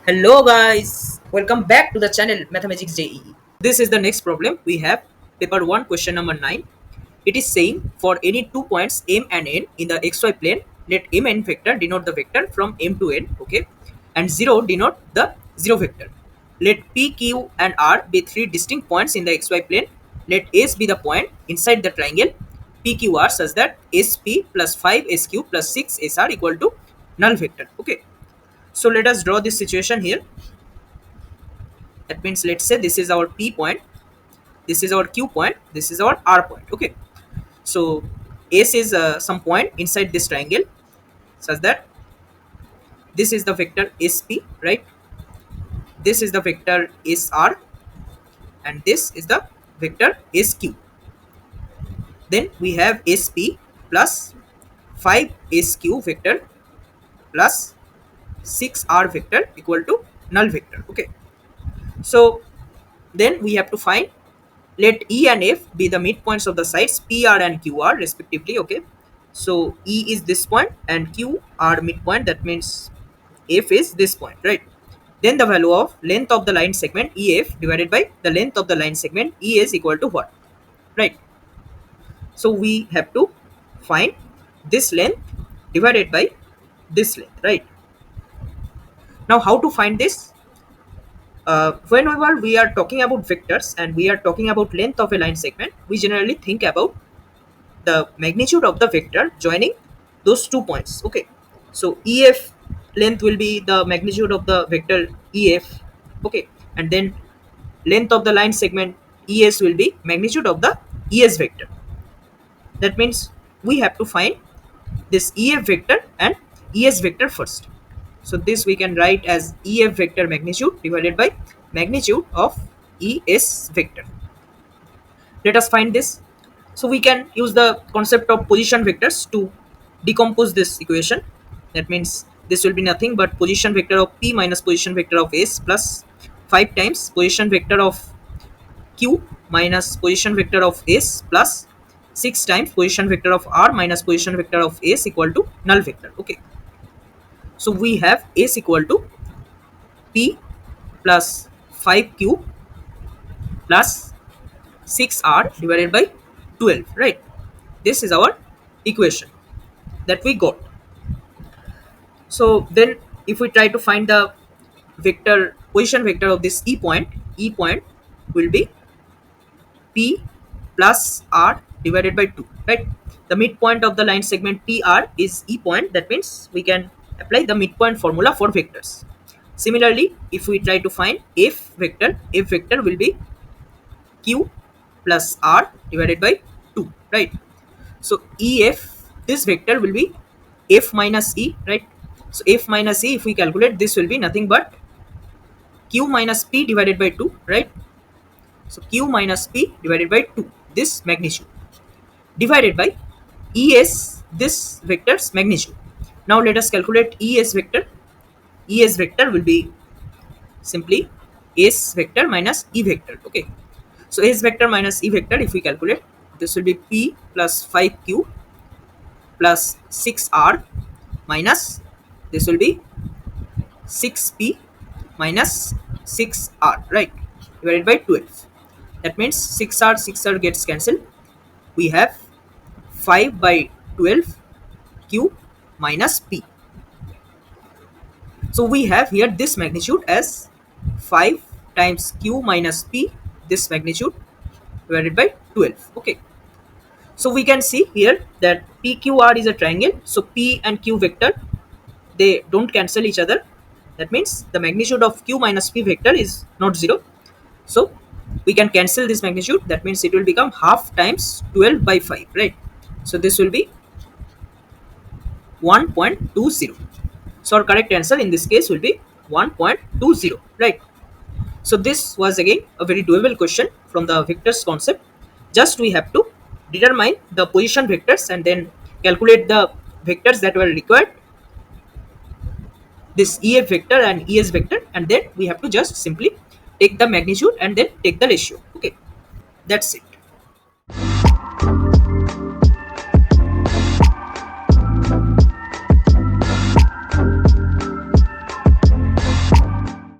Hello guys, welcome back to the channel Mathematics JEE. This is the next problem. We have paper 1 question number 9. It is saying for any 2 points m and n in the xy plane, let m n vector denote the vector from m to n, okay, and 0 denote the 0 vector. Let p, q and r be 3 distinct points in the xy plane. Let s be the point inside the triangle pqr such that sp plus 5sq plus 6sr equal to null vector, okay. So let us draw this situation here. That means let's say this is our p point, this is our q point, this is our r point, okay. So s is some point inside this triangle such that this is the vector sp, right? This is the vector sr and this is the vector sq. Then we have sp plus 5sq vector plus 6r vector equal to null vector, okay. So then we have to find, let E and F be the midpoints of the sides PR and QR respectively, okay. So E is this point and Q are midpoint, that means F is this point, right? Then the value of length of the line segment EF divided by the length of the line segment E is equal to what, right? So we have to find this length divided by this length, right? Now how to find this? Whenever we are talking about vectors and we are talking about length of a line segment, we generally think about the magnitude of the vector joining those 2 points, okay. So ef length will be the magnitude of the vector ef, okay, and then length of the line segment es will be magnitude of the es vector. That means we have to find this ef vector and es vector first. So this we can write as ef vector magnitude divided by magnitude of es vector. Let us find this. So we can use the concept of position vectors to decompose this equation. That means this will be nothing but position vector of p minus position vector of s plus 5 times position vector of q minus position vector of s plus 6 times position vector of r minus position vector of s equal to null vector, okay. So we have s equal to p plus 5q plus 6r divided by 12, right? This is our equation that we got. So then if we try to find the vector position vector of this e point will be p plus r divided by 2, right? The midpoint of the line segment pr is e point, that means we can apply the midpoint formula for vectors. Similarly, if we try to find f vector will be q plus r divided by 2, right? So ef, this vector will be f minus e, right? So f minus e, if we calculate, this will be nothing but q minus p divided by 2, right? So q minus p divided by 2, this magnitude, divided by es, this vector's magnitude. Now let us calculate es vector. Es vector will be simply s vector minus e vector, okay. So s vector minus e vector, if we calculate, this will be p plus 5q plus 6r minus, this will be 6p minus 6r, right, divided by 12. That means 6r gets cancelled. We have 5 by 12 q minus p. So we have here this magnitude as 5 times q minus p, this magnitude divided by 12, okay. So we can see here that pqr is a triangle, so p and q vector, they don't cancel each other. That means the magnitude of q minus p vector is not 0. So we can cancel this magnitude. That means it will become half times 12 by 5, right? So this will be 1.20. So our correct answer in this case will be 1.20, right? So this was again a very doable question from the vectors concept. Just we have to determine the position vectors and then calculate the vectors that were required, this ef vector and es vector, and then we have to just simply take the magnitude and then take the ratio, okay. That's it.